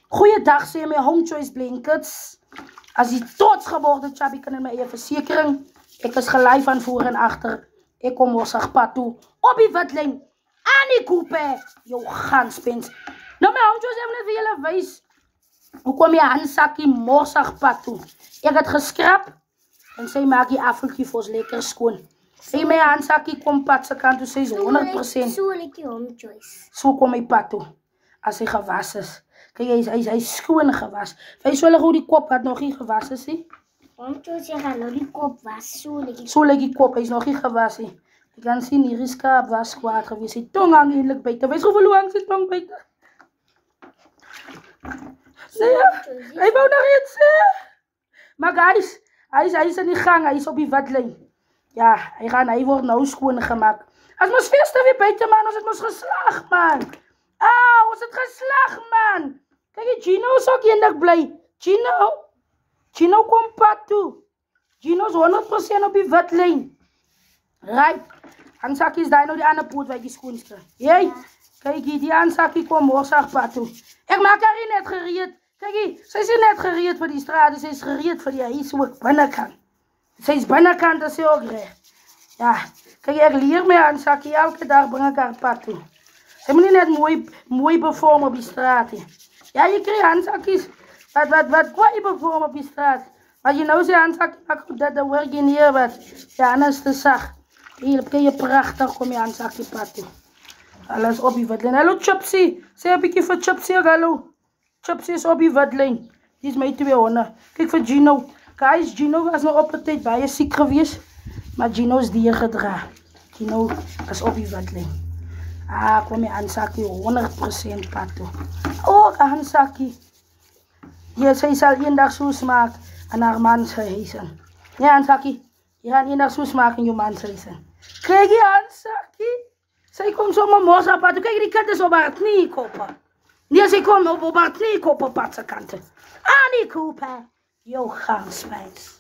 Goeiedag, sê my Home Choice Blankets. As jy trots geworden, Chubby, kan in my eie versekering. Ek is gelei van voor en achter. Ek kom morsig pad toe. Op die witlijn. Annie Cooper. Jou ganspens. Nou my Home Choice, ek net vir julle wys. Hoe kom jy handsakkie morsig pad toe? Ek het geskrap. En sy maak die affeltjie vir ons lekker skoon. Sy my handsakkie kom pad se kant toe. Sy is 100%. So lekker Home Choice. So kom my pad toe. As hy gewas is. Kijk, hy is skoon gewas. Wees wel hoe die kop het nog nie gewas is, nie. Home Choice, jy gaan nou die kop was. So lekker die kop, hy is nog nie gewas, nie. Jy kan sien, die skaap was kwaad gewees. Die tong hang eindelijk buiten. Wees hoeveel hang sy tong buiten? Sê ja, hy wou nog iets sê. Maar guys, hy is in die gang, hy is op die witlijn. Ja, hy word nou skoon gemaakt. As ons feeste weer buiten, man, ons het ons geslag, man. Ons het geslag, man. Kijk, Gino is ook eendag blij. Gino kom pad toe. Gino is 100% op die witlijn. Right. Hansakkie is daar nou die ander poot waar die skoens krijg. Jy, kijk, die Hansakkie kom morsig pad toe. Ek maak haar net gereed. Kijk, sy is net gereed vir die straat. Sy is gereed vir die huis ook binnenkant. Sy is binnenkant, is sy ook recht. Ja, kijk, ek leer my Hansakkie elke dag bring ek haar pad toe. Sy moet nie net mooi bevorm op die straat. He. Ja, jy krijg handsakkies wat kwaai bevorm op die straat. Maar jy nou sê handsakkie, maak goed dat hoor jy nie wat. Ja, anders te sag. Hier, kijk jy prachtig kom jy handsakkie pad toe. Alles op die witlijn. Hallo Chipsy, sê een bykie vir Chipsy ook hallo. Chipsy is op die witlijn. Die is my 2 honde. Kijk vir Gino. Guys, Gino was nog op die tijd baie siek gewees. Maar Gino is die gedra. Gino is op die witlijn. Kom jy Hansakkie 100% pad toe. Hansakkie. Ja, sy sal eendag so smaak aan haar man sy huis in. Ja, Hansakkie, jy gaan eendag so smaak in jou man sy huis in. Kijk jy Hansakkie? Sy kom sommer mos op pad toe. Kijk die kind is op haar kniekoppe. Nee, sy kom op haar kniekoppe pad se kante. Annie Cooper, jou gangspijs.